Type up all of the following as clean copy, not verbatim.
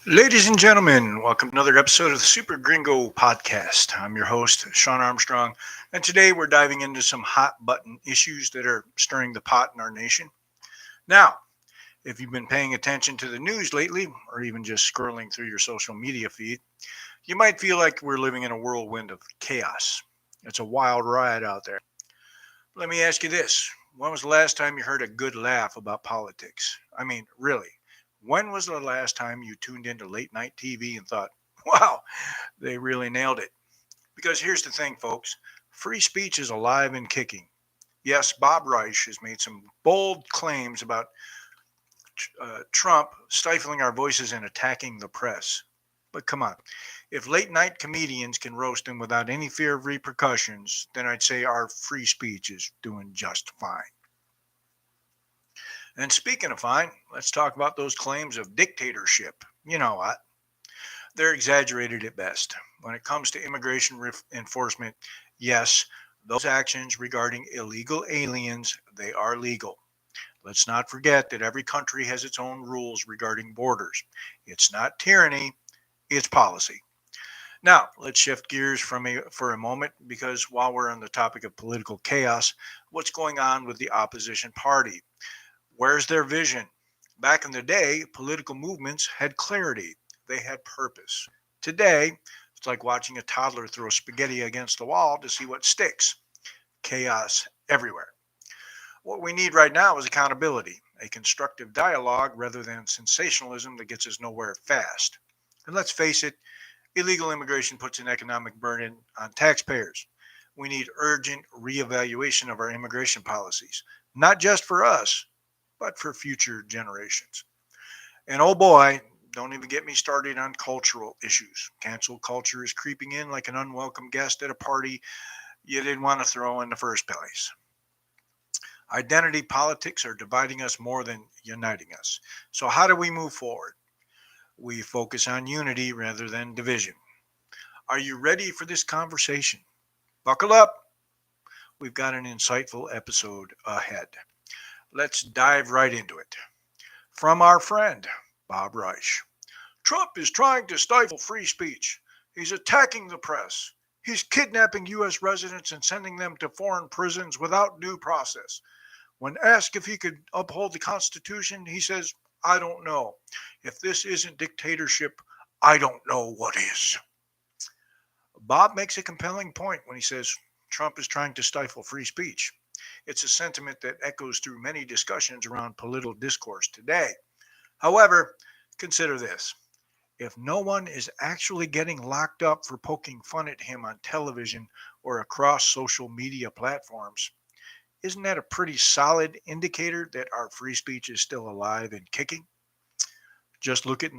Ladies and gentlemen, welcome to another episode of the Super Gringo podcast. I'm your host, Sean Armstrong, and today we're diving into some hot button issues that are stirring the pot in our nation. Now, if you've been paying attention to the news lately, or even just scrolling through your social media feed, you might feel like we're living in a whirlwind of chaos. It's a wild ride out there. Let me ask you this. When was the last time you heard a good laugh about politics? I mean, really, when was the last time you tuned into late night TV and thought, wow, they really nailed it? Because here's the thing, folks, free speech is alive and kicking. Yes, Bob Reich has made some bold claims about Trump stifling our voices and attacking the press. But come on, if late night comedians can roast him without any fear of repercussions, then I'd say our free speech is doing just fine. And speaking of fine, let's talk about those claims of dictatorship. You know what? They're exaggerated at best. When it comes to immigration enforcement, yes, those actions regarding illegal aliens, they are legal. Let's not forget that every country has its own rules regarding borders. It's not tyranny, it's policy. Now, let's shift gears for a moment because while we're on the topic of political chaos, what's going on with the opposition party? Where's their vision? Back in the day, political movements had clarity, they had purpose. Today, it's like watching a toddler throw spaghetti against the wall to see what sticks. Chaos everywhere. What we need right now is accountability, a constructive dialogue rather than sensationalism that gets us nowhere fast. And let's face it, illegal immigration puts an economic burden on taxpayers. We need urgent reevaluation of our immigration policies, not just for us, but for future generations. And oh boy, don't even get me started on cultural issues. Cancel culture is creeping in like an unwelcome guest at a party you didn't want to throw in the first place. Identity politics are dividing us more than uniting us. So, how do we move forward? We focus on unity rather than division. Are you ready for this conversation? Buckle up. We've got an insightful episode ahead. Let's dive right into it. From our friend, Bob Reich. Trump is trying to stifle free speech. He's attacking the press. He's kidnapping U.S. residents and sending them to foreign prisons without due process. When asked if he could uphold the Constitution, he says, I don't know. If this isn't dictatorship, I don't know what is. Bob makes a compelling point when he says Trump is trying to stifle free speech. It's a sentiment that echoes through many discussions around political discourse today. However, consider this. If no one is actually getting locked up for poking fun at him on television or across social media platforms, isn't that a pretty solid indicator that our free speech is still alive and kicking? Just look at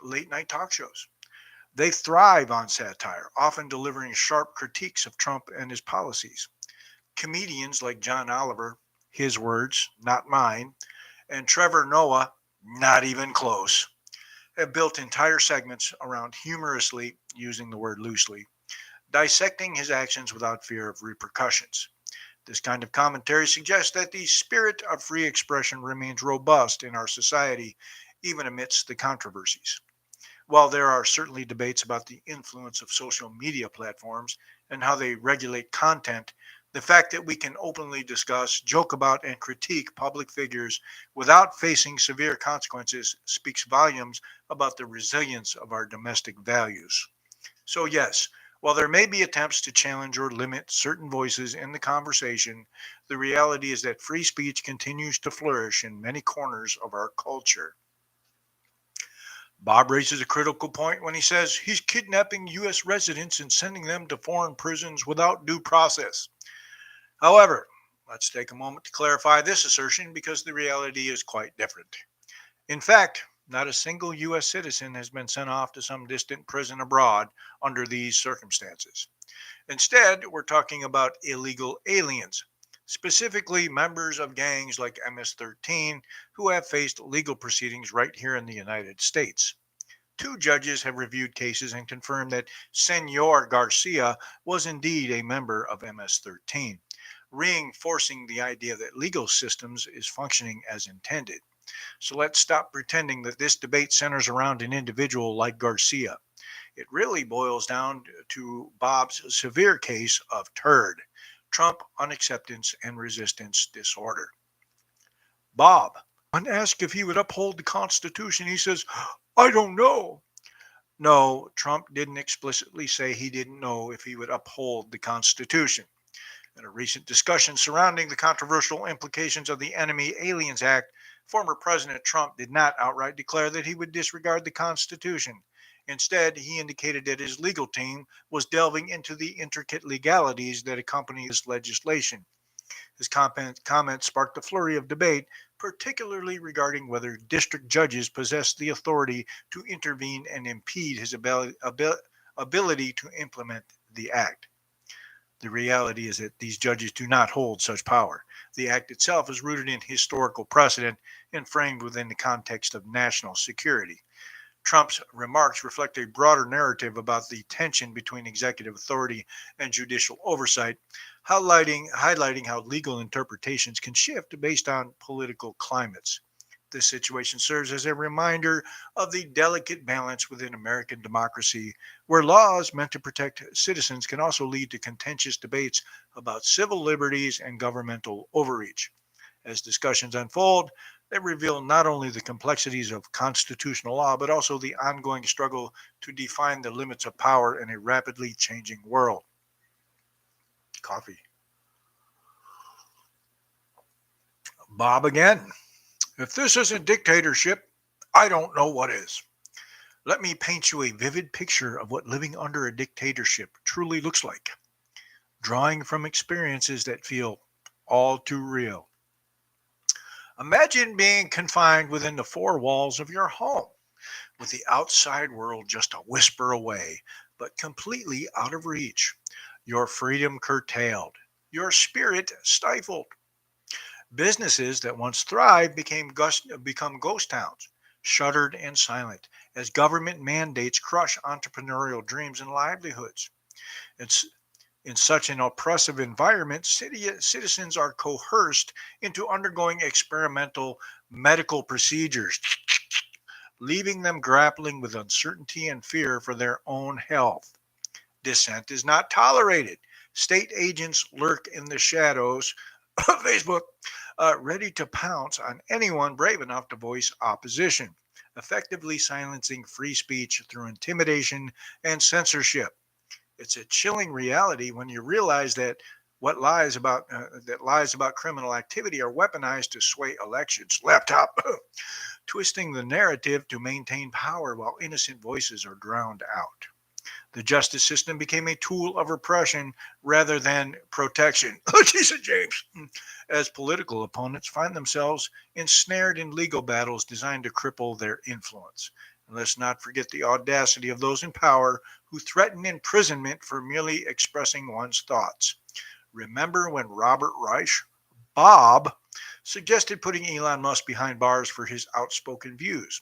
late night talk shows. They thrive on satire, often delivering sharp critiques of Trump and his policies. Comedians like John Oliver, his words, not mine, and Trevor Noah, not even close, have built entire segments around humorously, using the word loosely, dissecting his actions without fear of repercussions. This kind of commentary suggests that the spirit of free expression remains robust in our society, even amidst the controversies. While there are certainly debates about the influence of social media platforms and how they regulate content, the fact that we can openly discuss, joke about, and critique public figures without facing severe consequences speaks volumes about the resilience of our domestic values. So, yes, while there may be attempts to challenge or limit certain voices in the conversation, the reality is that free speech continues to flourish in many corners of our culture. Bob raises a critical point when he says he's kidnapping U.S. residents and sending them to foreign prisons without due process. However, let's take a moment to clarify this assertion because the reality is quite different. In fact, not a single U.S. citizen has been sent off to some distant prison abroad under these circumstances. Instead, we're talking about illegal aliens, specifically members of gangs like MS-13 who have faced legal proceedings right here in the United States. Two judges have reviewed cases and confirmed that Senor Garcia was indeed a member of MS-13, reinforcing the idea that legal systems is functioning as intended. So let's stop pretending that this debate centers around an individual like Garcia. It really boils down to Bob's severe case of turd, Trump unacceptance and resistance disorder. Bob, when asked if he would uphold the Constitution, he says, I don't know. No, Trump didn't explicitly say he didn't know if he would uphold the Constitution. In a recent discussion surrounding the controversial implications of the Enemy Aliens Act, former President Trump did not outright declare that he would disregard the Constitution. Instead, he indicated that his legal team was delving into the intricate legalities that accompany this legislation. His comment sparked a flurry of debate, particularly regarding whether district judges possess the authority to intervene and impede his ability to implement the act. The reality is that these judges do not hold such power. The act itself is rooted in historical precedent and framed within the context of national security. Trump's remarks reflect a broader narrative about the tension between executive authority and judicial oversight, highlighting how legal interpretations can shift based on political climates. This situation serves as a reminder of the delicate balance within American democracy, where laws meant to protect citizens can also lead to contentious debates about civil liberties and governmental overreach. As discussions unfold, they reveal not only the complexities of constitutional law, but also the ongoing struggle to define the limits of power in a rapidly changing world. Coffee. Bob again. If this isn't dictatorship, I don't know what is. Let me paint you a vivid picture of what living under a dictatorship truly looks like, drawing from experiences that feel all too real. Imagine being confined within the four walls of your home, with the outside world just a whisper away, but completely out of reach. Your freedom curtailed, your spirit stifled. Businesses that once thrived become ghost towns, shuttered and silent, as government mandates crush entrepreneurial dreams and livelihoods. It's in such an oppressive environment, citizens are coerced into undergoing experimental medical procedures, leaving them grappling with uncertainty and fear for their own health. Dissent is not tolerated. State agents lurk in the shadows of Facebook, ready to pounce on anyone brave enough to voice opposition, effectively silencing free speech through intimidation and censorship. It's a chilling reality when you realize that lies about criminal activity are weaponized to sway elections. Laptop twisting the narrative to maintain power while innocent voices are drowned out. The justice system became a tool of repression rather than protection. Jesus, James. As political opponents find themselves ensnared in legal battles designed to cripple their influence. And let's not forget the audacity of those in power who threaten imprisonment for merely expressing one's thoughts. Remember when Robert Reich, Bob, suggested putting Elon Musk behind bars for his outspoken views?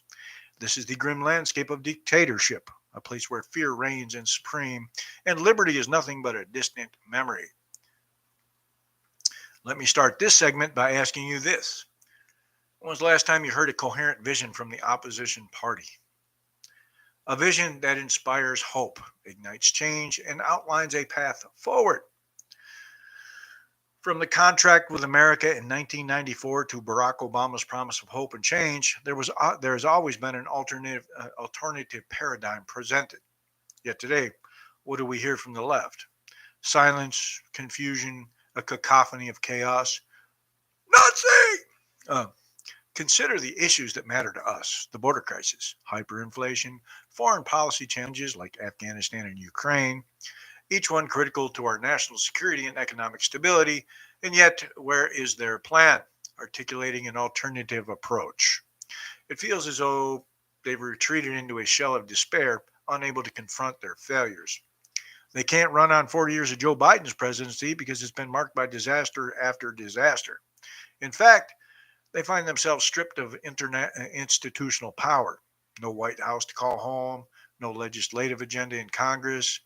This is the grim landscape of dictatorship, a place where fear reigns and supreme, and liberty is nothing but a distant memory. Let me start this segment by asking you this. When was the last time you heard a coherent vision from the opposition party? A vision that inspires hope, ignites change, and outlines a path forward. From the contract with America in 1994 to Barack Obama's promise of hope and change, there has always been an alternative paradigm presented. Yet today, what do we hear from the left? Silence, confusion, a cacophony of chaos. Nazi! Consider the issues that matter to us: the border crisis, hyperinflation, foreign policy challenges like Afghanistan and Ukraine, each one critical to our national security and economic stability. And yet, where is their plan? Articulating an alternative approach. It feels as though they've retreated into a shell of despair, unable to confront their failures. They can't run on 40 years of Joe Biden's presidency because it's been marked by disaster after disaster. In fact, they find themselves stripped of institutional power. No White House to call home, no legislative agenda in Congress.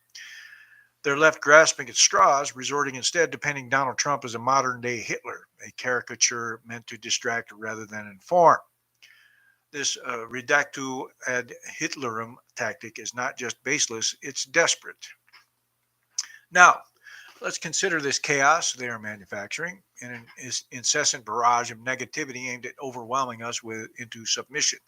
They're left grasping at straws, resorting instead to painting Donald Trump as a modern day Hitler, a caricature meant to distract rather than inform. This reductio ad Hitlerum tactic is not just baseless, it's desperate. Now, let's consider this chaos they are manufacturing in an incessant barrage of negativity aimed at overwhelming us into submission.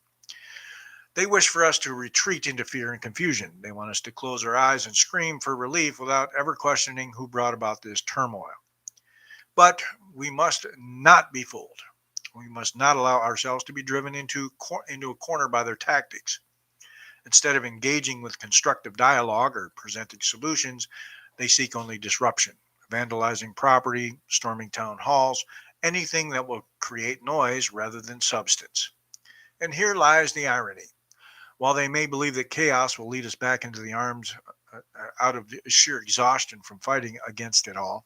They wish for us to retreat into fear and confusion. They want us to close our eyes and scream for relief without ever questioning who brought about this turmoil. But we must not be fooled. We must not allow ourselves to be driven into a corner by their tactics. Instead of engaging with constructive dialogue or presenting solutions, they seek only disruption, vandalizing property, storming town halls, anything that will create noise rather than substance. And here lies the irony. While they may believe that chaos will lead us back into the arms out of sheer exhaustion from fighting against it all,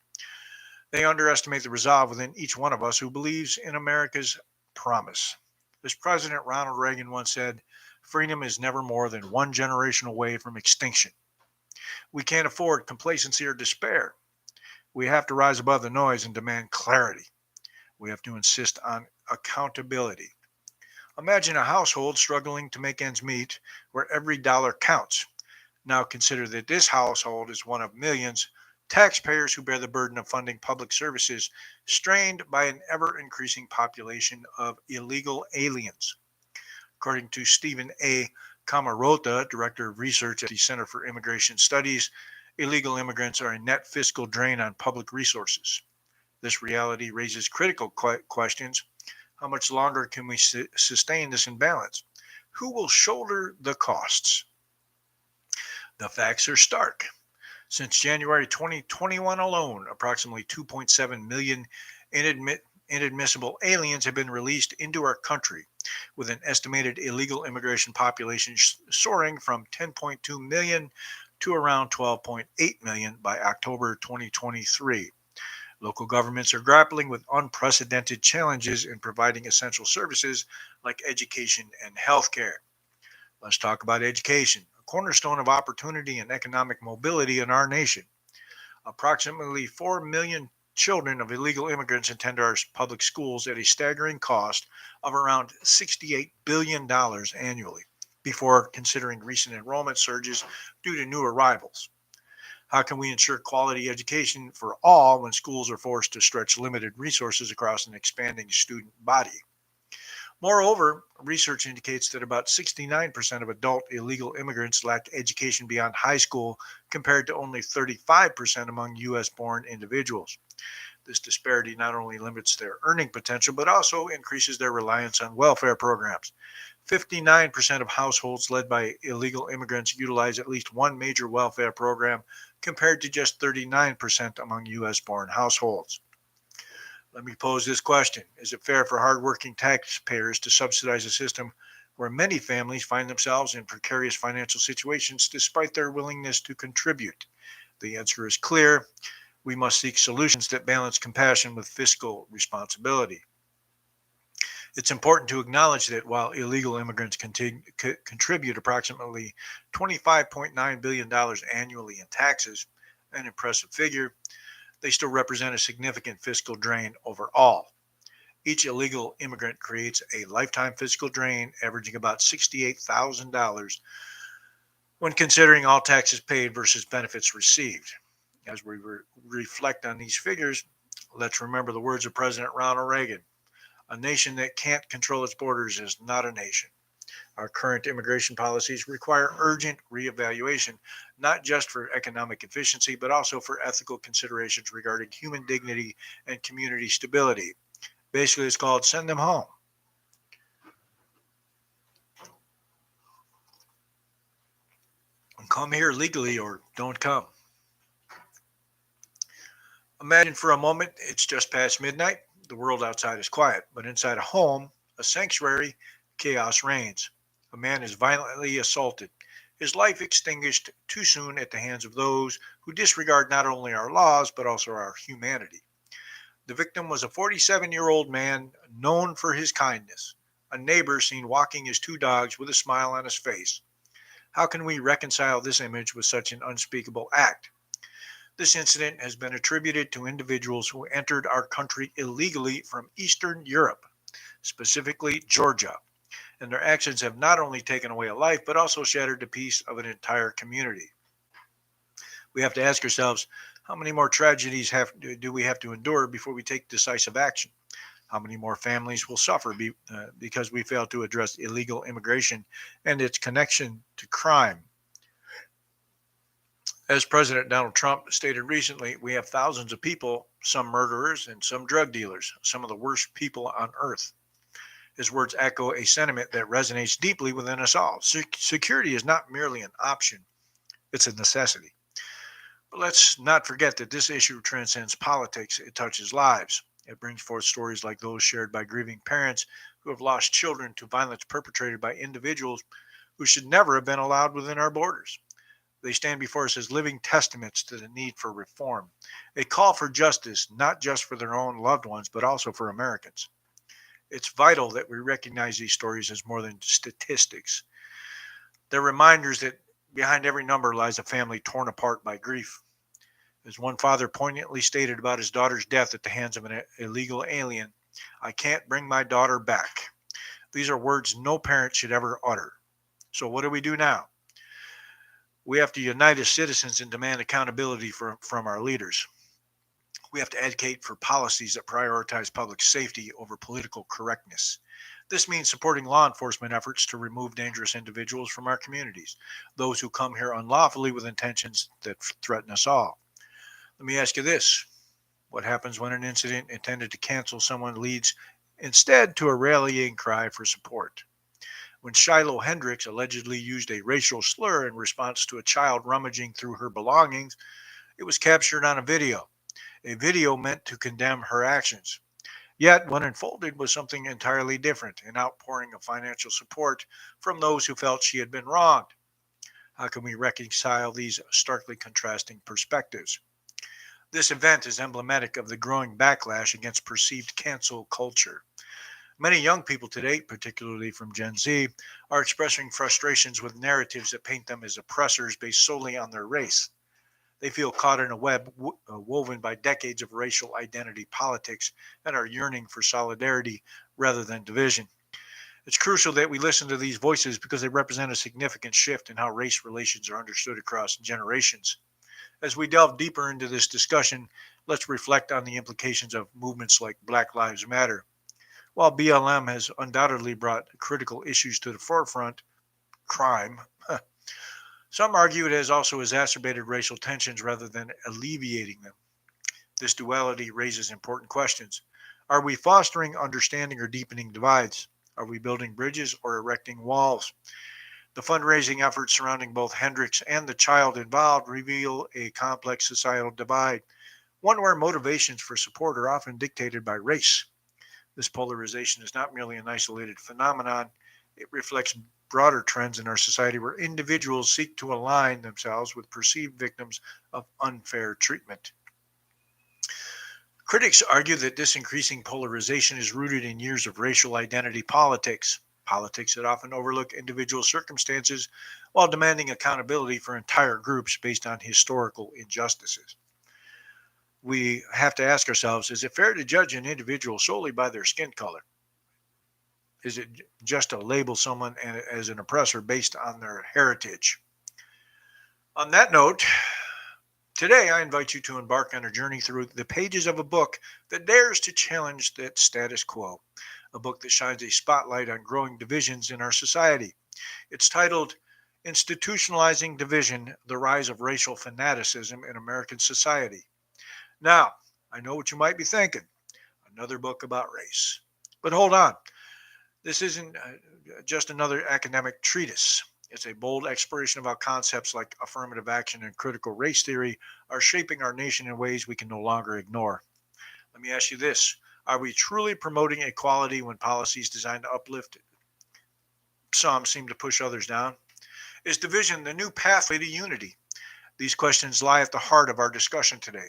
they underestimate the resolve within each one of us who believes in America's promise. As President Ronald Reagan once said, freedom is never more than one generation away from extinction. We can't afford complacency or despair. We have to rise above the noise and demand clarity. We have to insist on accountability. Imagine a household struggling to make ends meet where every dollar counts. Now consider that this household is one of millions taxpayers who bear the burden of funding public services strained by an ever increasing population of illegal aliens. According to Stephen A. Camarota, Director of Research at the Center for Immigration Studies, illegal immigrants are a net fiscal drain on public resources. This reality raises critical questions. How much longer can we sustain this imbalance? Who will shoulder the costs? The facts are stark. Since January 2021 alone, approximately 2.7 million inadmissible aliens have been released into our country, with an estimated illegal immigration population soaring from 10.2 million to around 12.8 million by October 2023. Local governments are grappling with unprecedented challenges in providing essential services like education and healthcare. Let's talk about education, a cornerstone of opportunity and economic mobility in our nation. Approximately 4 million children of illegal immigrants attend our public schools at a staggering cost of around $68 billion annually, before considering recent enrollment surges due to new arrivals. How can we ensure quality education for all when schools are forced to stretch limited resources across an expanding student body? Moreover, research indicates that about 69% of adult illegal immigrants lack education beyond high school, compared to only 35% among U.S. born individuals. This disparity not only limits their earning potential, but also increases their reliance on welfare programs. 59% of households led by illegal immigrants utilize at least one major welfare program, compared to just 39% among U.S. born households. Let me pose this question. Is it fair for hardworking taxpayers to subsidize a system where many families find themselves in precarious financial situations despite their willingness to contribute? The answer is clear. We must seek solutions that balance compassion with fiscal responsibility. It's important to acknowledge that while illegal immigrants contribute approximately $25.9 billion annually in taxes, an impressive figure, they still represent a significant fiscal drain overall. Each illegal immigrant creates a lifetime fiscal drain averaging about $68,000 when considering all taxes paid versus benefits received. As we reflect on these figures, let's remember the words of President Ronald Reagan. A nation that can't control its borders is not a nation. Our current immigration policies require urgent reevaluation, not just for economic efficiency, but also for ethical considerations regarding human dignity and community stability. Basically, it's called send them home. Come here legally or don't come. Imagine for a moment it's just past midnight. The world outside is quiet, but inside a home, a sanctuary, chaos reigns. A man is violently assaulted, his life extinguished too soon at the hands of those who disregard not only our laws but also our humanity. The victim was a 47-year-old man known for his kindness, a neighbor seen walking his two dogs with a smile on his face. How can we reconcile this image with such an unspeakable act? This incident has been attributed to individuals who entered our country illegally from Eastern Europe, specifically Georgia, and their actions have not only taken away a life, but also shattered the peace of an entire community. We have to ask ourselves, how many more tragedies do we have to endure before we take decisive action? How many more families will suffer because we fail to address illegal immigration and its connection to crime? As President Donald Trump stated recently, we have thousands of people, some murderers and some drug dealers, some of the worst people on earth. His words echo a sentiment that resonates deeply within us all. Security is not merely an option, it's a necessity. But let's not forget that this issue transcends politics. It touches lives. It brings forth stories like those shared by grieving parents who have lost children to violence perpetrated by individuals who should never have been allowed within our borders. They stand before us as living testaments to the need for reform, a call for justice, not just for their own loved ones, but also for Americans. It's vital that we recognize these stories as more than statistics. They're reminders that behind every number lies a family torn apart by grief. As one father poignantly stated about his daughter's death at the hands of an illegal alien, "I can't bring my daughter back." These are words no parent should ever utter. So, what do we do now? We have to unite as citizens and demand accountability from our leaders. We have to advocate for policies that prioritize public safety over political correctness. This means supporting law enforcement efforts to remove dangerous individuals from our communities, those who come here unlawfully with intentions that threaten us all. Let me ask you this. What happens when an incident intended to cancel someone leads instead to a rallying cry for support? When Shiloh Hendricks allegedly used a racial slur in response to a child rummaging through her belongings, it was captured on a video meant to condemn her actions. Yet, what unfolded was something entirely different, an outpouring of financial support from those who felt she had been wronged. How can we reconcile these starkly contrasting perspectives? This event is emblematic of the growing backlash against perceived cancel culture. Many young people today, particularly from Gen Z, are expressing frustrations with narratives that paint them as oppressors based solely on their race. They feel caught in a web woven by decades of racial identity politics and are yearning for solidarity rather than division. It's crucial that we listen to these voices because they represent a significant shift in how race relations are understood across generations. As we delve deeper into this discussion, let's reflect on the implications of movements like Black Lives Matter. While BLM has undoubtedly brought critical issues to the forefront, crime, some argue it has also exacerbated racial tensions rather than alleviating them. This duality raises important questions. Are we fostering understanding or deepening divides? Are we building bridges or erecting walls? The fundraising efforts surrounding both Hendricks and the child involved reveal a complex societal divide, one where motivations for support are often dictated by race. This polarization is not merely an isolated phenomenon, it reflects broader trends in our society where individuals seek to align themselves with perceived victims of unfair treatment. Critics argue that this increasing polarization is rooted in years of racial identity politics that often overlook individual circumstances while demanding accountability for entire groups based on historical injustices. We have to ask ourselves, is it fair to judge an individual solely by their skin color? Is it just to label someone as an oppressor based on their heritage? On that note, today I invite you to embark on a journey through the pages of a book that dares to challenge that status quo, a book that shines a spotlight on growing divisions in our society. It's titled Institutionalizing Division: The Rise of Racial Fanaticism in American Society. Now, I know what you might be thinking, another book about race. But hold on. This isn't just another academic treatise. It's a bold exploration of how concepts like affirmative action and critical race theory are shaping our nation in ways we can no longer ignore. Let me ask you this. Are we truly promoting equality when policies designed to uplift some seem to push others down? Is division the new pathway to unity? These questions lie at the heart of our discussion today.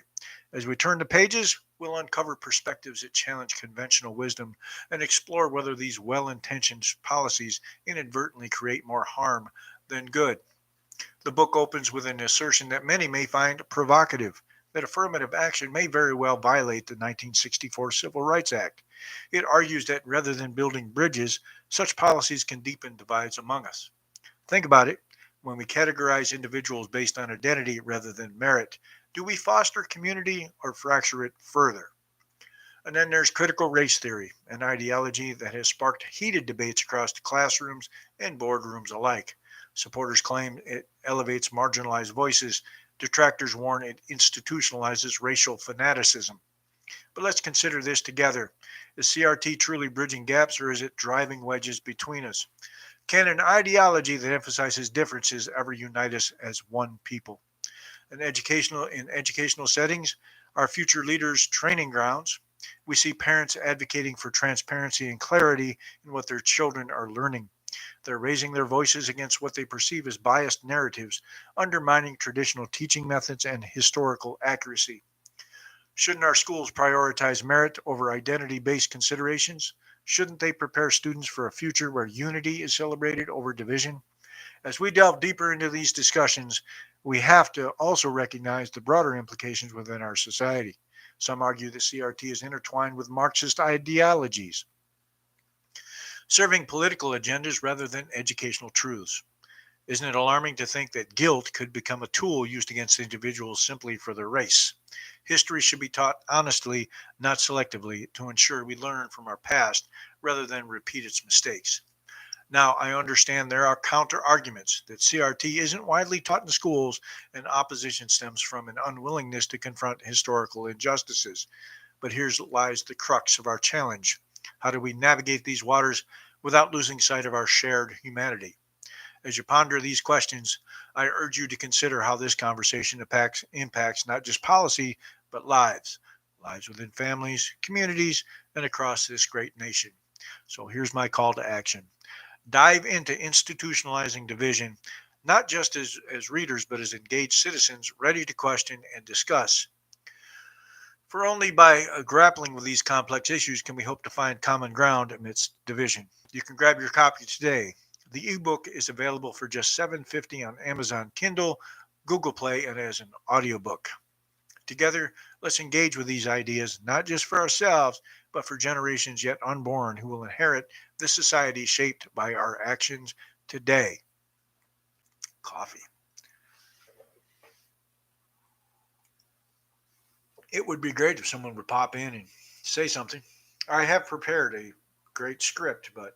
As we turn the pages, we'll uncover perspectives that challenge conventional wisdom and explore whether these well-intentioned policies inadvertently create more harm than good. The book opens with an assertion that many may find provocative. that affirmative action may very well violate the 1964 Civil Rights Act. It argues that rather than building bridges, such policies can deepen divides among us. Think about it. When we categorize individuals based on identity rather than merit, do we foster community or fracture it further? And then there's critical race theory, an ideology that has sparked heated debates across the classrooms and boardrooms alike. Supporters claim it elevates marginalized voices. Detractors warn it institutionalizes racial fanaticism. But let's consider this together. Is CRT truly bridging gaps or is it driving wedges between us? Can an ideology that emphasizes differences ever unite us as one people? In educational settings, our future leaders' training grounds, we see parents advocating for transparency and clarity in what their children are learning. They're raising their voices against what they perceive as biased narratives, undermining traditional teaching methods and historical accuracy. Shouldn't our schools prioritize merit over identity based considerations? Shouldn't they prepare students for a future where unity is celebrated over division? As we delve deeper into these discussions, we have to also recognize the broader implications within our society. Some argue that CRT is intertwined with Marxist ideologies, serving political agendas rather than educational truths. Isn't it alarming to think that guilt could become a tool used against individuals simply for their race? History should be taught honestly, not selectively, to ensure we learn from our past rather than repeat its mistakes. Now, I understand there are counter arguments that CRT isn't widely taught in schools, and opposition stems from an unwillingness to confront historical injustices. But here's lies the crux of our challenge. How do we navigate these waters without losing sight of our shared humanity? As you ponder these questions, I urge you to consider how this conversation impacts not just policy, but lives within families, communities, and across this great nation. So here's my call to action. Dive into institutionalizing division, not just as readers, but as engaged citizens ready to question and discuss. For only by grappling with these complex issues can we hope to find common ground amidst division. You can grab your copy today. The ebook is available for just $7.50 on Amazon Kindle, Google Play, and as an audiobook. Together, let's engage with these ideas, not just for ourselves, but for generations yet unborn who will inherit this society shaped by our actions today. Coffee. It would be great if someone would pop in and say something. I have prepared a great script, but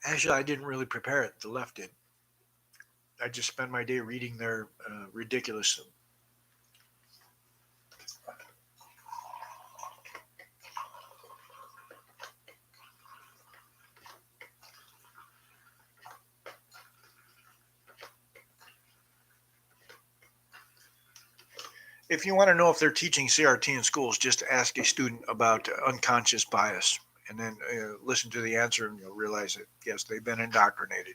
actually, I didn't really prepare it. The left did. I just spend my day reading their ridiculous. If you want to know if they're teaching CRT in schools, just ask a student about unconscious bias and then listen to the answer and you'll realize that, yes, they've been indoctrinated.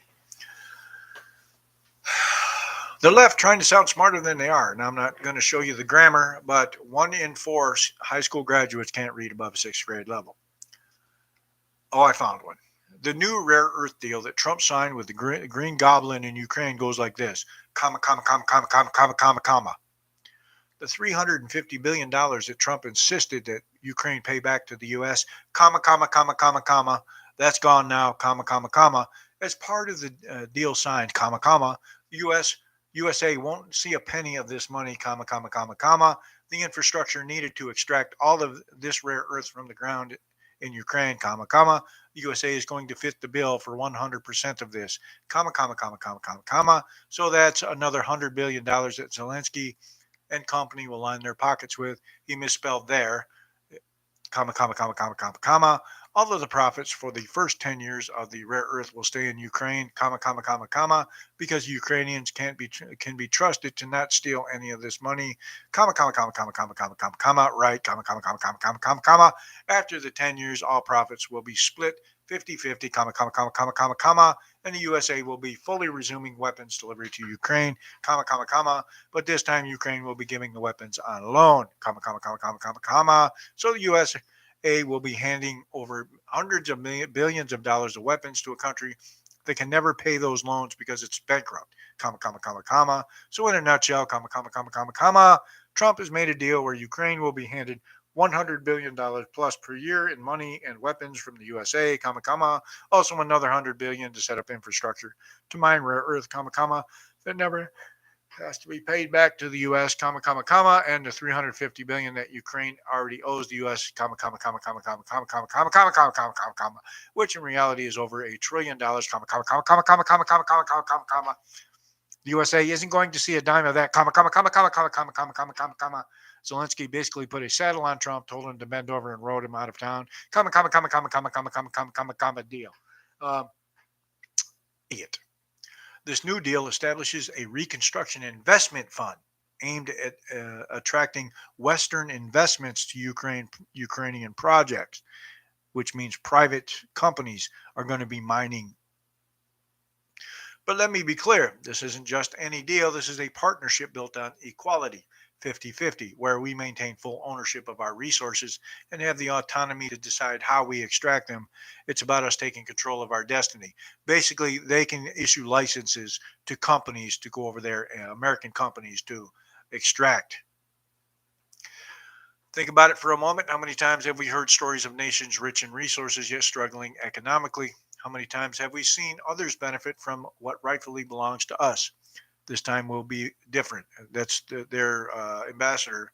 The left trying to sound smarter than they are. Now, I'm not going to show you the grammar, but 1 in 4 high school graduates can't read above sixth grade level. Oh, I found one. The new rare earth deal that Trump signed with the Green Goblin in Ukraine goes like this: comma, comma, comma, comma, comma, comma, comma, comma. The $350 billion that Trump insisted that Ukraine pay back to the U.S., comma, comma, comma, comma, comma, that's gone now, comma, comma, comma. As part of the deal signed, comma, comma, USA won't see a penny of this money, comma, comma, comma, comma. The infrastructure needed to extract all of this rare earth from the ground in Ukraine, comma, comma. The USA is going to fit the bill for 100% of this, comma, comma, comma, comma, comma, comma. So that's another $100 billion that Zelensky and company will line their pockets with. He misspelled there, comma, comma, comma, comma, comma, comma. All of the profits for the first 10 years of the rare earth will stay in Ukraine, comma, comma, comma, comma, because Ukrainians can be trusted to not steal any of this money, comma, comma, comma, comma, comma, comma, comma, comma, right, comma, comma, comma, comma, comma, comma, comma. After the 10 years, all profits will be split 50-50, comma, comma, comma, comma, comma, comma, and the USA will be fully resuming weapons delivery to Ukraine, comma, comma, comma, but this time Ukraine will be giving the weapons on loan, comma, comma, comma, comma, comma, comma, so the USA will be handing over hundreds of billions of dollars of weapons to a country They can never pay those loans because it's bankrupt. Comma, comma, comma, comma. So in a nutshell, comma, comma, comma, comma, comma, Trump has made a deal where Ukraine will be handed $100 billion plus per year in money and weapons from the USA, comma, comma. Also another $100 billion to set up infrastructure to mine rare earth, comma, comma, that never has to be paid back to the U.S., comma, comma, comma, and the 350 billion that Ukraine already owes the U.S., comma, comma, comma, comma, comma, comma, comma, comma, comma, comma, comma, comma, comma, which in reality is over $1 trillion, comma, comma, comma, comma, comma, comma, comma, comma, comma, comma, comma. The USA isn't going to see a dime of that, comma, comma, comma, comma, comma, comma, comma, comma, comma, comma. Zelensky basically put a saddle on Trump, told him to bend over and rode him out of town, comma, comma, comma, comma, comma, comma, comma, comma, comma, comma, deal. Idiot. This new deal establishes a reconstruction investment fund aimed at attracting Western investments to Ukrainian projects, which means private companies are going to be mining. But let me be clear, this isn't just any deal. This is a partnership built on equality, 50-50, where we maintain full ownership of our resources and have the autonomy to decide how we extract them. It's about us taking control of our destiny. Basically, they can issue licenses to companies to go over there, American companies to extract. Think about it for a moment. How many times have we heard stories of nations rich in resources yet struggling economically? How many times have we seen others benefit from what rightfully belongs to us? This time will be different. That's their ambassador.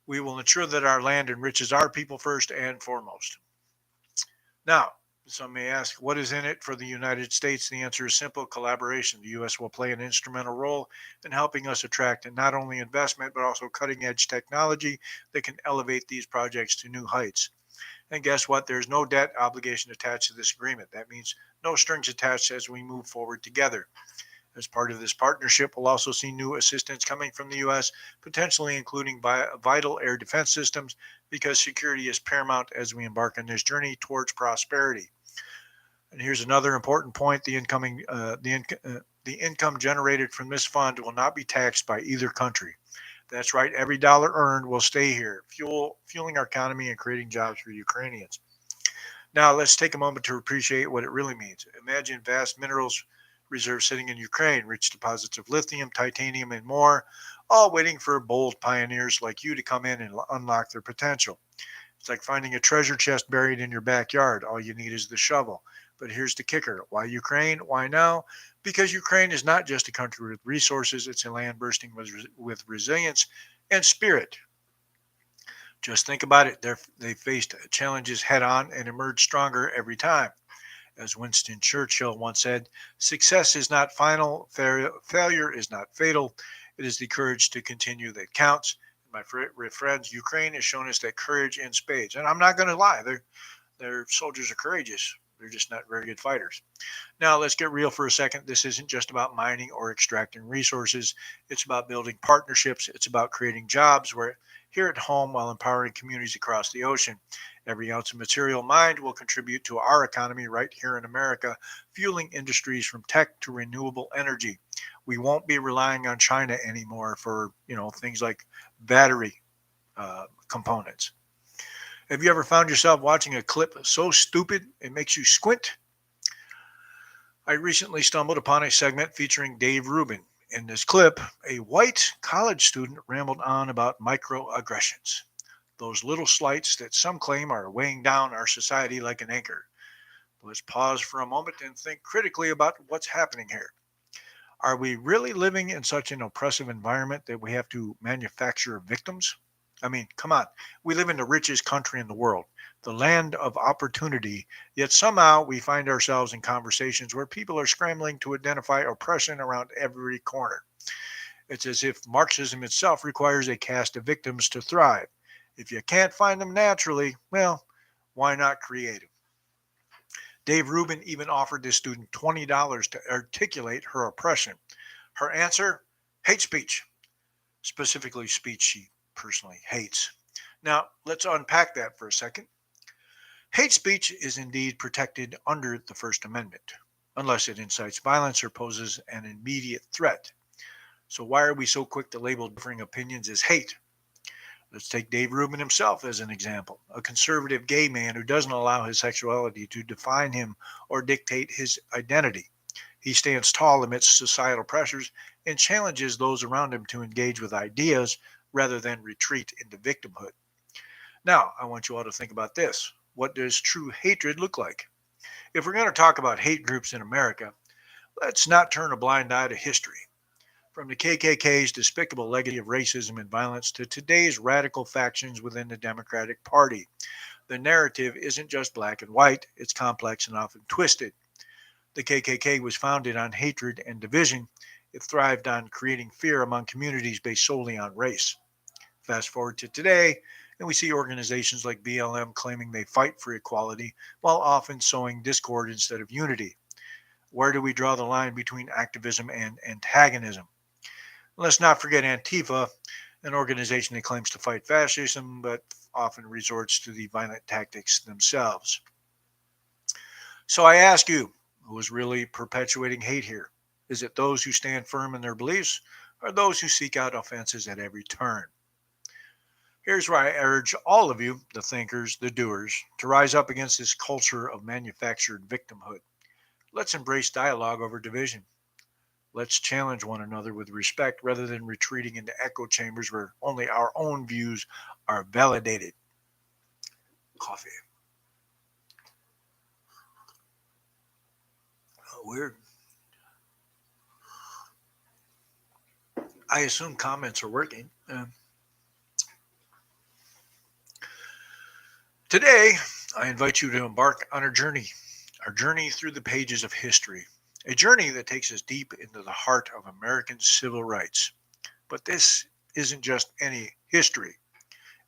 We will ensure that our land enriches our people first and foremost. Now, some may ask, what is in it for the United States? The answer is simple: collaboration. The U.S. will play an instrumental role in helping us attract not only investment, but also cutting edge technology that can elevate these projects to new heights. And guess what? There's no debt obligation attached to this agreement. That means no strings attached as we move forward together. As part of this partnership, we'll also see new assistance coming from the U.S., potentially including vital air defense systems, because security is paramount as we embark on this journey towards prosperity. And here's another important point: the income generated from this fund will not be taxed by either country. That's right, every dollar earned will stay here, fueling our economy and creating jobs for Ukrainians. Now, let's take a moment to appreciate what it really means. Imagine vast minerals reserves sitting in Ukraine, rich deposits of lithium, titanium, and more, all waiting for bold pioneers like you to come in and unlock their potential. It's like finding a treasure chest buried in your backyard. All you need is the shovel. But here's the kicker. Why Ukraine? Why now? Because Ukraine is not just a country with resources, it's a land bursting with resilience and spirit. Just think about it. They faced challenges head on and emerged stronger every time. As Winston Churchill once said, success is not final, failure is not fatal. It is the courage to continue that counts. My friends, Ukraine has shown us that courage in spades. And I'm not going to lie, their soldiers are courageous. They're just not very good fighters. Now, let's get real for a second. This isn't just about mining or extracting resources. It's about building partnerships. It's about creating jobs here at home while empowering communities across the ocean. Every ounce of material mined will contribute to our economy right here in America, fueling industries from tech to renewable energy. We won't be relying on China anymore for, things like battery components. Have you ever found yourself watching a clip so stupid it makes you squint? I recently stumbled upon a segment featuring Dave Rubin. In this clip, a white college student rambled on about microaggressions, those little slights that some claim are weighing down our society like an anchor. Let's pause for a moment and think critically about what's happening here. Are we really living in such an oppressive environment that we have to manufacture victims? I mean, come on. We live in the richest country in the world, the land of opportunity, yet somehow we find ourselves in conversations where people are scrambling to identify oppression around every corner. It's as if Marxism itself requires a caste of victims to thrive. If you can't find them naturally, well, why not create them? Dave Rubin even offered this student $20 to articulate her oppression. Her answer: hate speech, specifically speech she personally hates. Now, let's unpack that for a second. Hate speech is indeed protected under the First Amendment, unless it incites violence or poses an immediate threat. So why are we so quick to label differing opinions as hate? Let's take Dave Rubin himself as an example, a conservative gay man who doesn't allow his sexuality to define him or dictate his identity. He stands tall amidst societal pressures and challenges those around him to engage with ideas rather than retreat into victimhood. Now, I want you all to think about this. What does true hatred look like? If we're going to talk about hate groups in America, let's not turn a blind eye to history. From the KKK's despicable legacy of racism and violence to today's radical factions within the Democratic Party, the narrative isn't just black and white, it's complex and often twisted. The KKK was founded on hatred and division. It thrived on creating fear among communities based solely on race. Fast forward to today, and we see organizations like BLM claiming they fight for equality while often sowing discord instead of unity. Where do we draw the line between activism and antagonism? Let's not forget Antifa, an organization that claims to fight fascism but often resorts to the violent tactics themselves. So I ask you, who is really perpetuating hate here? Is it those who stand firm in their beliefs or those who seek out offenses at every turn? Here's where I urge all of you, the thinkers, the doers, to rise up against this culture of manufactured victimhood. Let's embrace dialogue over division. Let's challenge one another with respect rather than retreating into echo chambers where only our own views are validated. Coffee. Oh, weird. I assume comments are working. Today, I invite you to embark on our journey through the pages of history, a journey that takes us deep into the heart of American civil rights. But this isn't just any history.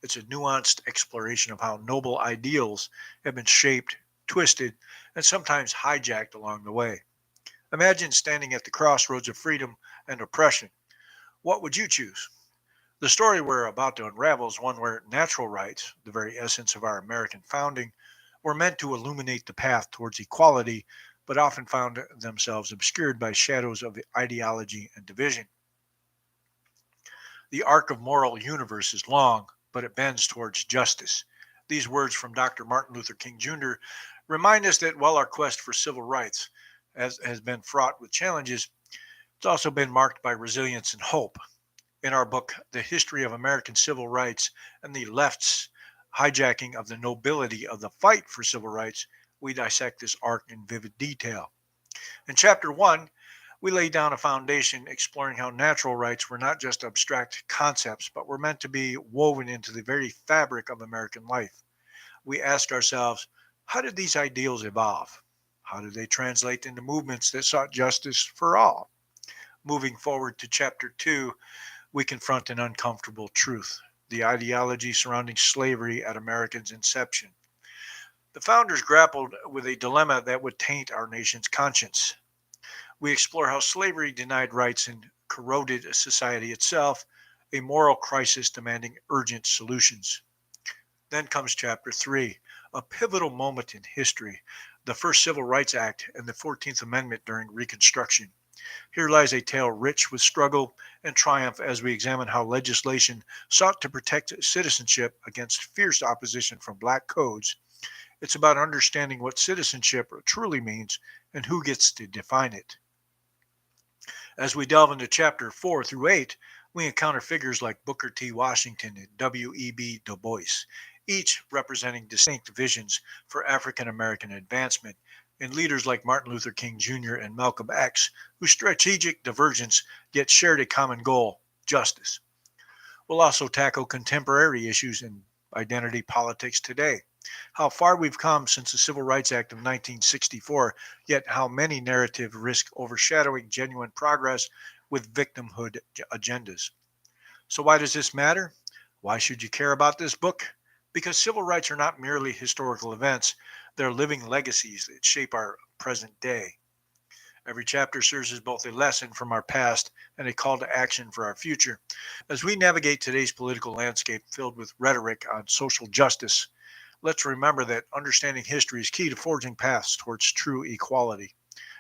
It's a nuanced exploration of how noble ideals have been shaped, twisted, and sometimes hijacked along the way. Imagine standing at the crossroads of freedom and oppression. What would you choose? The story we're about to unravel is one where natural rights, the very essence of our American founding, were meant to illuminate the path towards equality, but often found themselves obscured by shadows of ideology and division. The arc of moral universe is long, but it bends towards justice. These words from Dr. Martin Luther King Jr. remind us that while our quest for civil rights has been fraught with challenges, it's also been marked by resilience and hope. In our book, The History of American Civil Rights and the Left's Hijacking of the Nobility of the Fight for Civil Rights, we dissect this arc in vivid detail. In Chapter 1, we lay down a foundation exploring how natural rights were not just abstract concepts, but were meant to be woven into the very fabric of American life. We ask ourselves, how did these ideals evolve? How did they translate into movements that sought justice for all? Moving forward to Chapter 2, we confront an uncomfortable truth, the ideology surrounding slavery at America's inception. The founders grappled with a dilemma that would taint our nation's conscience. We explore how slavery denied rights and corroded society itself, a moral crisis demanding urgent solutions. Then comes Chapter 3, a pivotal moment in history, the first Civil Rights Act and the 14th Amendment during Reconstruction. Here lies a tale rich with struggle and triumph as we examine how legislation sought to protect citizenship against fierce opposition from black codes. It's about understanding what citizenship truly means and who gets to define it. As we delve into Chapter 4 through 8, we encounter figures like Booker T. Washington and W.E.B. Du Bois, each representing distinct visions for African American advancement, and leaders like Martin Luther King Jr. and Malcolm X, whose strategic divergence yet shared a common goal, justice. We'll also tackle contemporary issues in identity politics today, how far we've come since the Civil Rights Act of 1964, yet how many narratives risk overshadowing genuine progress with victimhood agendas. So why does this matter? Why should you care about this book? Because civil rights are not merely historical events, they're living legacies that shape our present day. Every chapter serves as both a lesson from our past and a call to action for our future. As we navigate today's political landscape filled with rhetoric on social justice, let's remember that understanding history is key to forging paths towards true equality.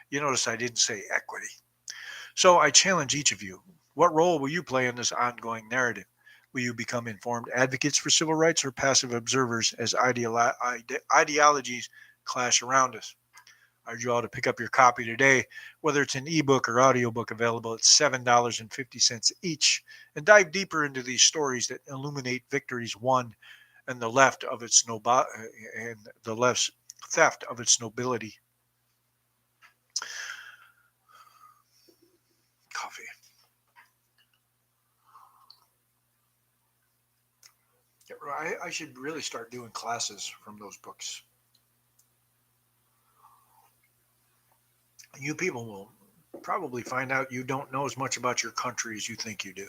You notice I didn't say equity. So I challenge each of you. What role will you play in this ongoing narrative? Will you become informed advocates for civil rights or passive observers as ideologies clash around us? I urge you all to pick up your copy today, whether it's an ebook or audiobook, available at $7.50 each, and dive deeper into these stories that illuminate victories won and the left's theft of its nobility. Coffee. I should really start doing classes from those books. You people will probably find out you don't know as much about your country as you think you do.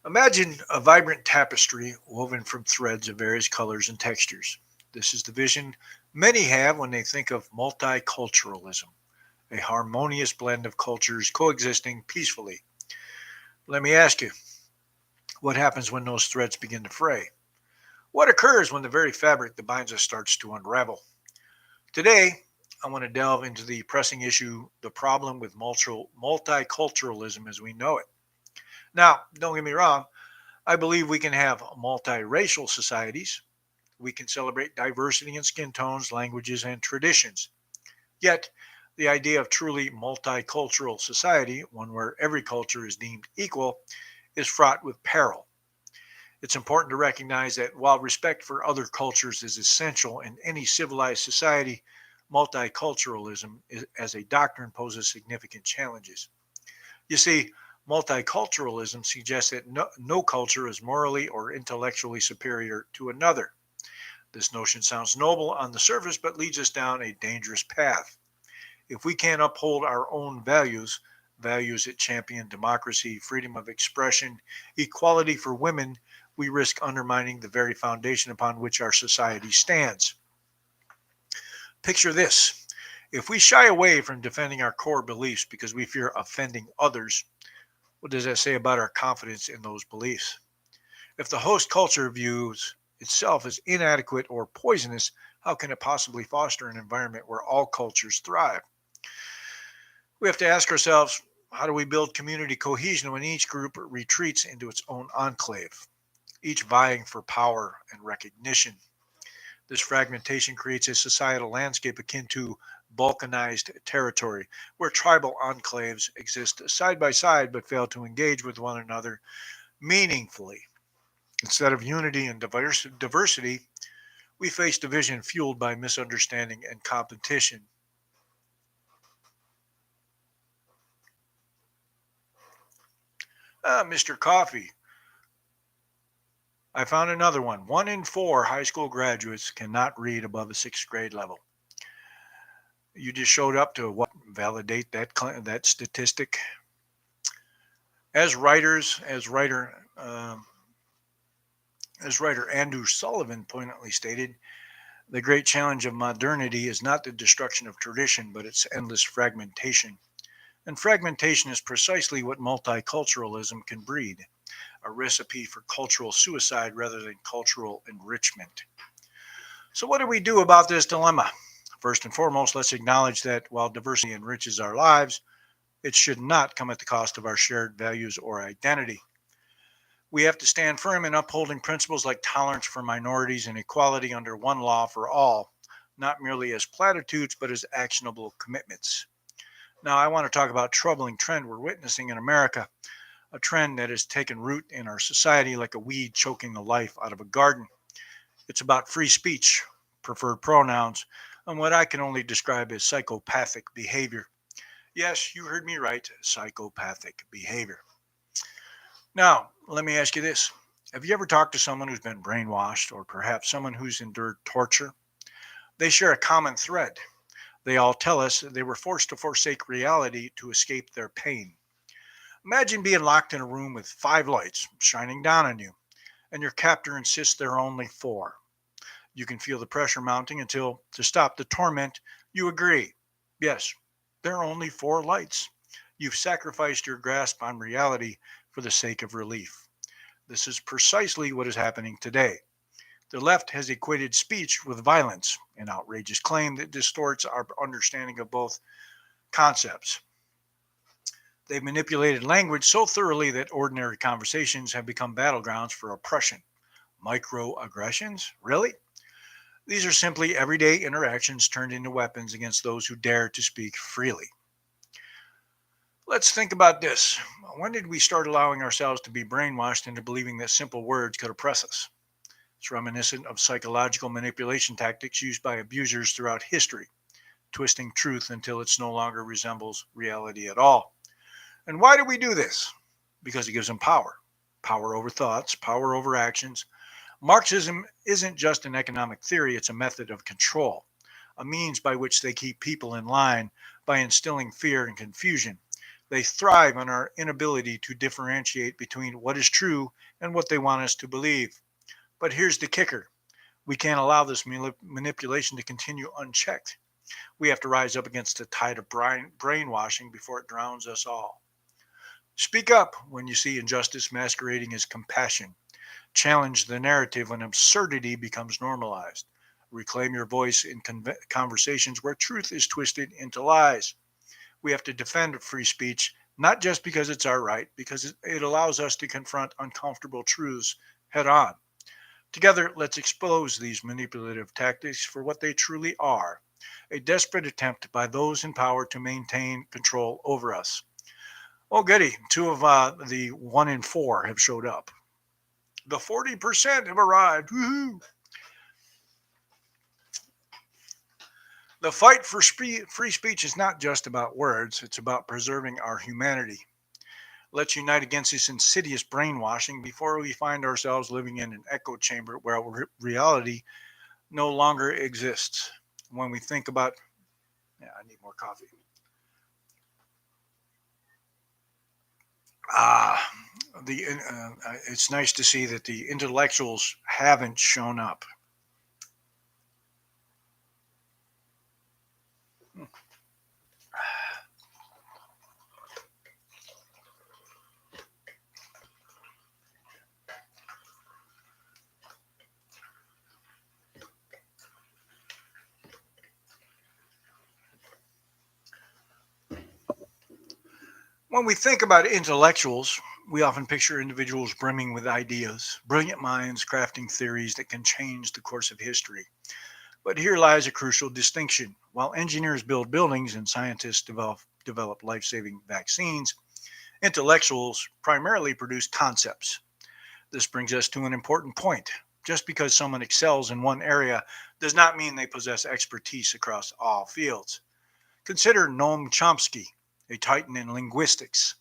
Imagine a vibrant tapestry woven from threads of various colors and textures. This is the vision many have when they think of multiculturalism, a harmonious blend of cultures coexisting peacefully. Let me ask you, what happens when those threads begin to fray? What occurs when the very fabric that binds us starts to unravel? Today, I want to delve into the pressing issue, the problem with multiculturalism as we know it. Now, don't get me wrong, I believe we can have multiracial societies. We can celebrate diversity in skin tones, languages, and traditions. Yet, the idea of truly multicultural society, one where every culture is deemed equal, is fraught with peril. It's important to recognize that while respect for other cultures is essential in any civilized society, multiculturalism as a doctrine poses significant challenges. You see, multiculturalism suggests that no culture is morally or intellectually superior to another. This notion sounds noble on the surface, but leads us down a dangerous path. If we can't uphold our own values, values that champion democracy, freedom of expression, equality for women, we risk undermining the very foundation upon which our society stands. Picture this. If we shy away from defending our core beliefs because we fear offending others, what does that say about our confidence in those beliefs? If the host culture views itself as inadequate or poisonous, how can it possibly foster an environment where all cultures thrive? We have to ask ourselves, how do we build community cohesion when each group retreats into its own enclave, each vying for power and recognition? This fragmentation creates a societal landscape akin to balkanized territory, where tribal enclaves exist side by side but fail to engage with one another meaningfully. Instead of unity and diversity, we face division fueled by misunderstanding and competition. Mr. Coffee, I found another one. 1 in 4 high school graduates cannot read above a sixth grade level. You just showed up to what validate that statistic. As writers, as writer Andrew Sullivan poignantly stated, the great challenge of modernity is not the destruction of tradition, but its endless fragmentation. And fragmentation is precisely what multiculturalism can breed, a recipe for cultural suicide rather than cultural enrichment. So, what do we do about this dilemma? First and foremost, let's acknowledge that while diversity enriches our lives, it should not come at the cost of our shared values or identity. We have to stand firm in upholding principles like tolerance for minorities and equality under one law for all, not merely as platitudes, but as actionable commitments. Now, I want to talk about a troubling trend we're witnessing in America, a trend that has taken root in our society like a weed choking the life out of a garden. It's about free speech, preferred pronouns, and what I can only describe as psychopathic behavior. Yes, you heard me right, psychopathic behavior. Now, let me ask you this. Have you ever talked to someone who's been brainwashed or perhaps someone who's endured torture? They share a common thread. They all tell us that they were forced to forsake reality to escape their pain. Imagine being locked in a room with 5 lights shining down on you, and your captor insists there are only 4. You can feel the pressure mounting until, to stop the torment, you agree. Yes, there are only 4 lights. You've sacrificed your grasp on reality for the sake of relief. This is precisely what is happening today. The left has equated speech with violence, an outrageous claim that distorts our understanding of both concepts. They've manipulated language so thoroughly that ordinary conversations have become battlegrounds for oppression. Microaggressions? Really? These are simply everyday interactions turned into weapons against those who dare to speak freely. Let's think about this. When did we start allowing ourselves to be brainwashed into believing that simple words could oppress us? It's reminiscent of psychological manipulation tactics used by abusers throughout history, twisting truth until it no longer resembles reality at all. And why do we do this? Because it gives them power. Power over thoughts, power over actions. Marxism isn't just an economic theory, it's a method of control, a means by which they keep people in line by instilling fear and confusion. They thrive on our inability to differentiate between what is true and what they want us to believe. But here's the kicker: we can't allow this manipulation to continue unchecked. We have to rise up against the tide of brainwashing before it drowns us all. Speak up when you see injustice masquerading as compassion. Challenge the narrative when absurdity becomes normalized. Reclaim your voice in conversations where truth is twisted into lies. We have to defend free speech, not just because it's our right, because it allows us to confront uncomfortable truths head on. Together, let's expose these manipulative tactics for what they truly are: a desperate attempt by those in power to maintain control over us. Oh, goody. Two of the 1 in 4 have showed up. The 40% have arrived. Woohoo! The fight for free speech is not just about words, it's about preserving our humanity. Let's unite against this insidious brainwashing before we find ourselves living in an echo chamber where reality no longer exists. When we think about, yeah, I need more coffee. Ah, it's nice to see that the intellectuals haven't shown up. When we think about intellectuals, we often picture individuals brimming with ideas, brilliant minds crafting theories that can change the course of history. But here lies a crucial distinction. While engineers build buildings and scientists develop life saving vaccines, intellectuals primarily produce concepts. This brings us to an important point. Just because someone excels in one area does not mean they possess expertise across all fields. Consider Noam Chomsky, a titan in linguistics.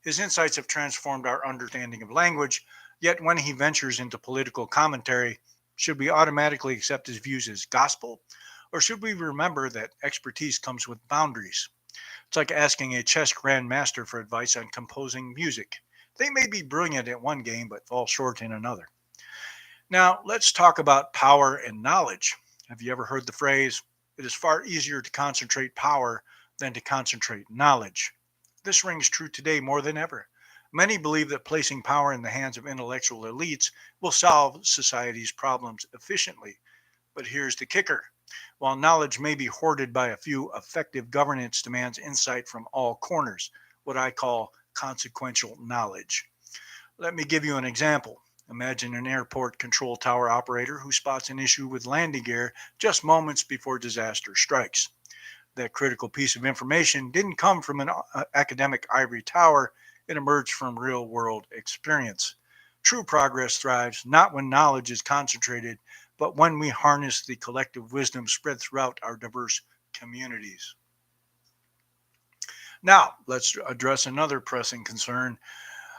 His insights have transformed our understanding of language, yet when he ventures into political commentary, should we automatically accept his views as gospel? Or should we remember that expertise comes with boundaries? It's like asking a chess grandmaster for advice on composing music. They may be brilliant at one game, but fall short in another. Now, let's talk about power and knowledge. Have you ever heard the phrase, it is far easier to concentrate power than to concentrate knowledge? This rings true today more than ever. Many believe that placing power in the hands of intellectual elites will solve society's problems efficiently. But here's the kicker: while knowledge may be hoarded by a few, effective governance demands insight from all corners, what I call consequential knowledge. Let me give you an example. Imagine an airport control tower operator who spots an issue with landing gear just moments before disaster strikes. That critical piece of information didn't come from an academic ivory tower, it emerged from real world experience. True progress thrives not when knowledge is concentrated, but when we harness the collective wisdom spread throughout our diverse communities. Now, let's address another pressing concern: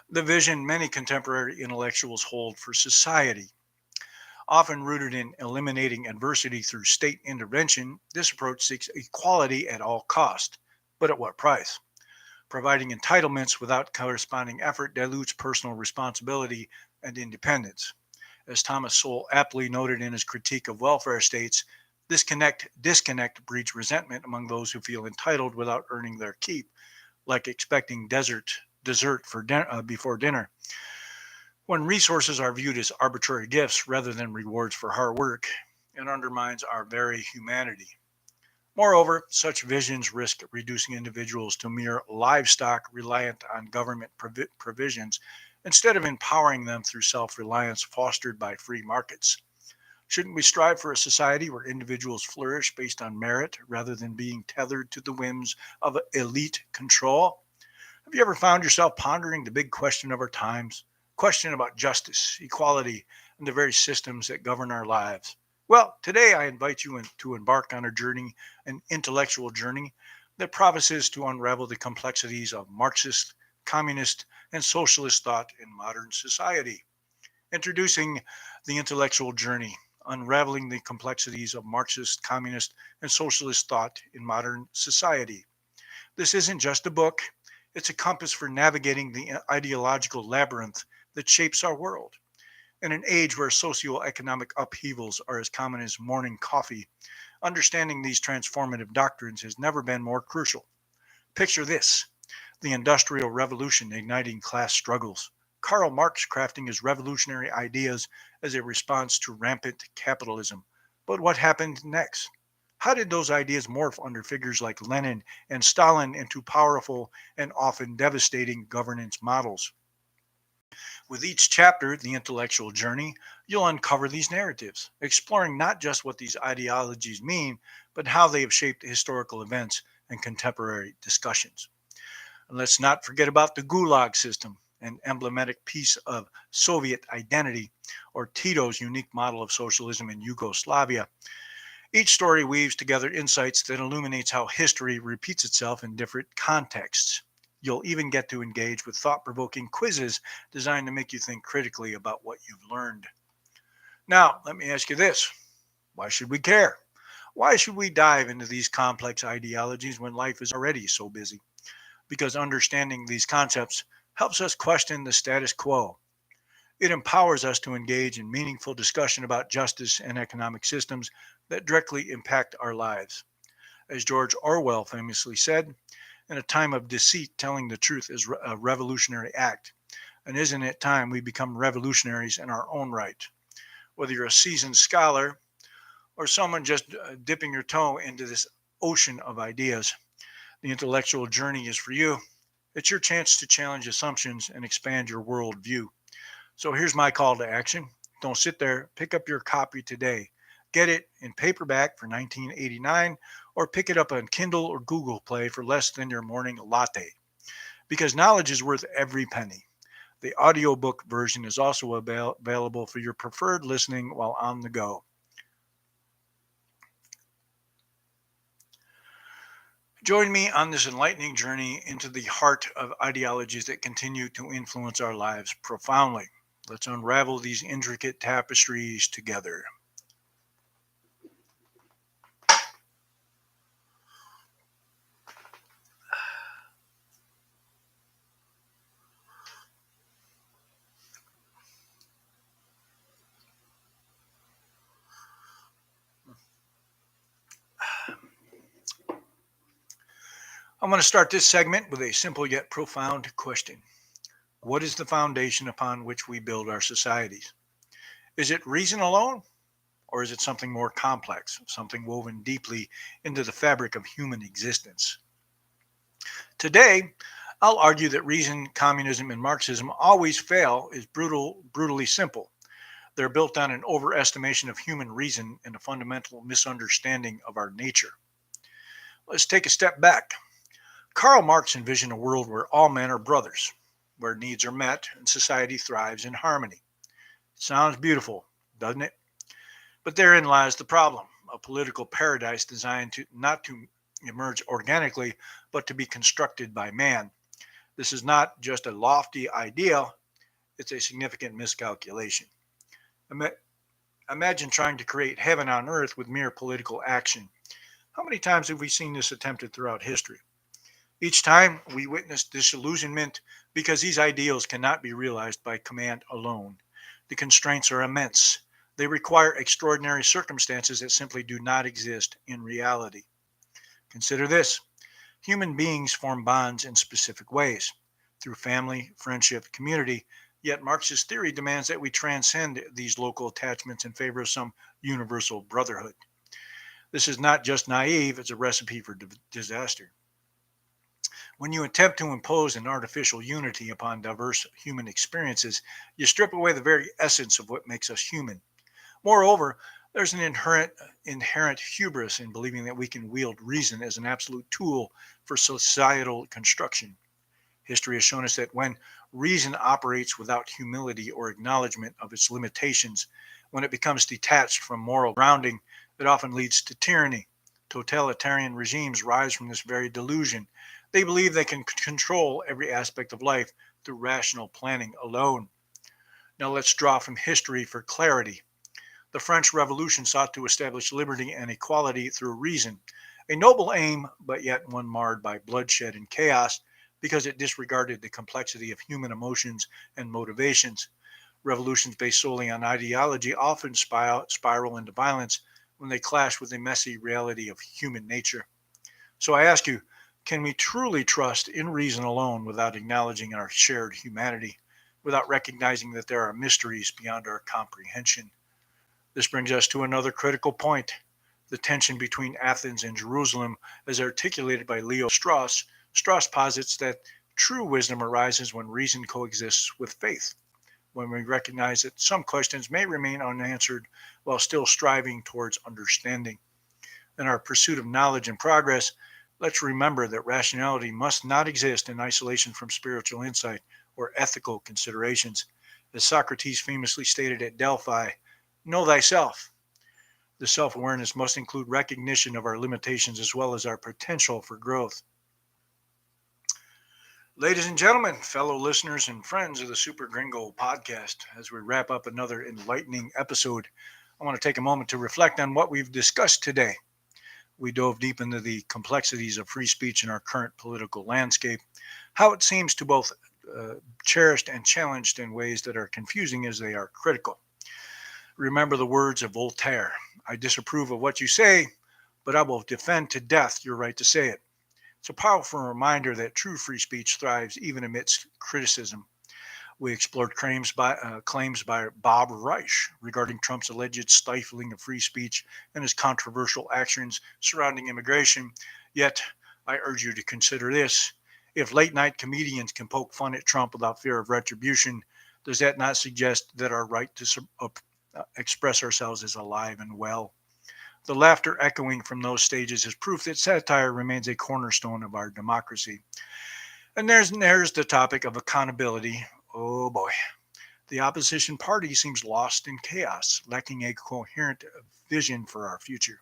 the vision many contemporary intellectuals hold for society. Often rooted in eliminating adversity through state intervention, this approach seeks equality at all cost. But at what price? Providing entitlements without corresponding effort dilutes personal responsibility and independence. As Thomas Sowell aptly noted in his critique of welfare states, this disconnect breeds resentment among those who feel entitled without earning their keep, like expecting dessert before dinner. When resources are viewed as arbitrary gifts rather than rewards for hard work, it undermines our very humanity. Moreover, such visions risk reducing individuals to mere livestock reliant on government provisions instead of empowering them through self reliance fostered by free markets. Shouldn't we strive for a society where individuals flourish based on merit rather than being tethered to the whims of elite control? Have you ever found yourself pondering the big question of our times? Question about justice, equality, and the very systems that govern our lives? Well, today I invite you to embark on a journey, an intellectual journey that promises to unravel the complexities of Marxist, communist, and socialist thought in modern society. Introducing the intellectual journey, unraveling the complexities of Marxist, communist, and socialist thought in modern society. This isn't just a book, it's a compass for navigating the ideological labyrinth that shapes our world. In an age where socioeconomic upheavals are as common as morning coffee, understanding these transformative doctrines has never been more crucial. Picture this: the Industrial Revolution igniting class struggles, Karl Marx crafting his revolutionary ideas as a response to rampant capitalism. But what happened next? How did those ideas morph under figures like Lenin and Stalin into powerful and often devastating governance models? With each chapter, The Intellectual Journey, you'll uncover these narratives, exploring not just what these ideologies mean, but how they have shaped historical events and contemporary discussions. And let's not forget about the Gulag system, an emblematic piece of Soviet identity, or Tito's unique model of socialism in Yugoslavia. Each story weaves together insights that illuminates how history repeats itself in different contexts. You'll even get to engage with thought-provoking quizzes designed to make you think critically about what you've learned. Now, let me ask you this. Why should we care? Why should we dive into these complex ideologies when life is already so busy? Because understanding these concepts helps us question the status quo. It empowers us to engage in meaningful discussion about justice and economic systems that directly impact our lives. As George Orwell famously said, in a time of deceit, telling the truth is a revolutionary act. And isn't it time we become revolutionaries in our own right? Whether you're a seasoned scholar or someone just dipping your toe into this ocean of ideas, the intellectual journey is for you. It's your chance to challenge assumptions and expand your worldview. So here's my call to action. Don't sit there. Pick up your copy today. Get it in paperback for $19.89 or pick it up on Kindle or Google Play for less than your morning latte. Because knowledge is worth every penny. The audiobook version is also available for your preferred listening while on the go. Join me on this enlightening journey into the heart of ideologies that continue to influence our lives profoundly. Let's unravel these intricate tapestries together. I'm going to start this segment with a simple yet profound question. What is the foundation upon which we build our societies? Is it reason alone, or is it something more complex, something woven deeply into the fabric of human existence? Today, I'll argue that reason, communism, and Marxism always fail is brutally simple. They're built on an overestimation of human reason and a fundamental misunderstanding of our nature. Let's take a step back. Karl Marx envisioned a world where all men are brothers, where needs are met and society thrives in harmony. Sounds beautiful, doesn't it? But therein lies the problem: a political paradise designed to not to emerge organically, but to be constructed by man. This is not just a lofty idea, it's a significant miscalculation. Ima- Imagine trying to create heaven on earth with mere political action. How many times have we seen this attempted throughout history? Each time we witness disillusionment because these ideals cannot be realized by command alone. The constraints are immense. They require extraordinary circumstances that simply do not exist in reality. Consider this: human beings form bonds in specific ways, through family, friendship, community, yet Marxist theory demands that we transcend these local attachments in favor of some universal brotherhood. This is not just naive, it's a recipe for disaster. When you attempt to impose an artificial unity upon diverse human experiences, you strip away the very essence of what makes us human. Moreover, there's an inherent hubris in believing that we can wield reason as an absolute tool for societal construction. History has shown us that when reason operates without humility or acknowledgement of its limitations, when it becomes detached from moral grounding, it often leads to tyranny. Totalitarian regimes rise from this very delusion. They believe they can control every aspect of life through rational planning alone. Now let's draw from history for clarity. The French Revolution sought to establish liberty and equality through reason, a noble aim, but yet one marred by bloodshed and chaos because it disregarded the complexity of human emotions and motivations. Revolutions based solely on ideology often spiral into violence when they clash with the messy reality of human nature. So I ask you, can we truly trust in reason alone without acknowledging our shared humanity, without recognizing that there are mysteries beyond our comprehension? This brings us to another critical point: the tension between Athens and Jerusalem, as articulated by Leo Strauss. Strauss posits that true wisdom arises when reason coexists with faith, when we recognize that some questions may remain unanswered while still striving towards understanding. In our pursuit of knowledge and progress, let's remember that rationality must not exist in isolation from spiritual insight or ethical considerations. As Socrates famously stated at Delphi, know thyself. The self awareness must include recognition of our limitations as well as our potential for growth. Ladies and gentlemen, fellow listeners and friends of the Super Gringo podcast, as we wrap up another enlightening episode, I want to take a moment to reflect on what we've discussed today. We dove deep into the complexities of free speech in our current political landscape, how it seems to both cherished and challenged in ways that are confusing as they are critical. Remember the words of Voltaire: I disapprove of what you say, but I will defend to death your right to say it. It's a powerful reminder that true free speech thrives even amidst criticism. We explored claims by Bob Reich regarding Trump's alleged stifling of free speech and his controversial actions surrounding immigration. Yet, I urge you to consider this. If late night comedians can poke fun at Trump without fear of retribution, does that not suggest that our right to express ourselves is alive and well? The laughter echoing from those stages is proof that satire remains a cornerstone of our democracy. And there's the topic of accountability. Oh boy. The opposition party seems lost in chaos, lacking a coherent vision for our future.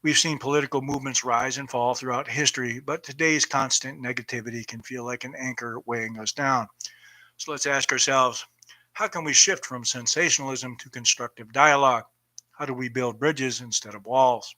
We've seen political movements rise and fall throughout history, but today's constant negativity can feel like an anchor weighing us down. So let's ask ourselves, how can we shift from sensationalism to constructive dialogue? How do we build bridges instead of walls?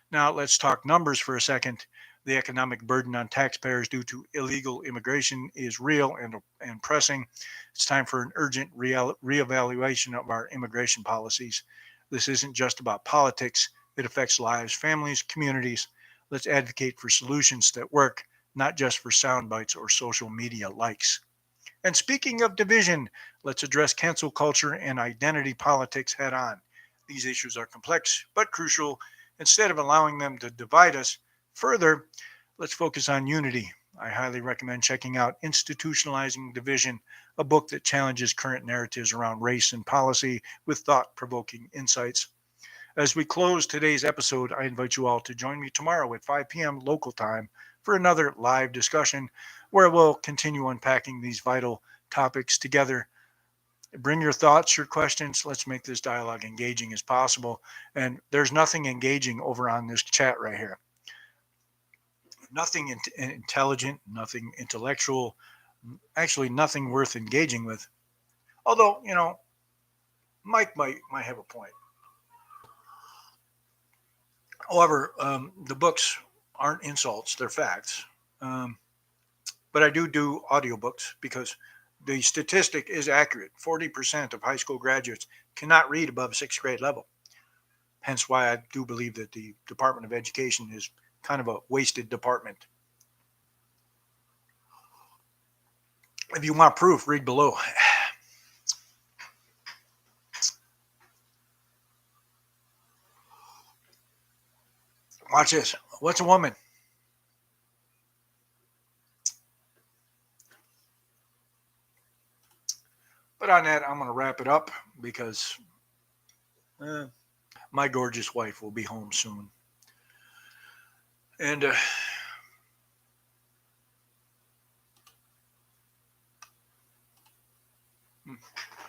Now, let's talk numbers for a second. The economic burden on taxpayers due to illegal immigration is real and pressing. It's time for an urgent reevaluation of our immigration policies. This isn't just about politics, it affects lives, families, communities. Let's advocate for solutions that work, not just for sound bites or social media likes. And speaking of division, let's address cancel culture and identity politics head on. These issues are complex but crucial. Instead of allowing them to divide us further, let's focus on unity. I highly recommend checking out Institutionalizing Division, a book that challenges current narratives around race and policy with thought provoking insights. As we close today's episode, I invite you all to join me tomorrow at 5 p.m. local time for another live discussion where we'll continue unpacking these vital topics together. Bring your thoughts, your questions. Let's make this dialogue engaging as possible. And there's nothing engaging over on this chat right here. Nothing intelligent, nothing intellectual, actually nothing worth engaging with. Although, Mike might have a point. However, the books aren't insults, they're facts. But I do audiobooks because the statistic is accurate. 40% of high school graduates cannot read above sixth grade level. Hence why I do believe that the Department of Education is kind of a wasted department. If you want proof, read below. Watch this. What's a woman? But on that, I'm going to wrap it up because my gorgeous wife will be home soon. And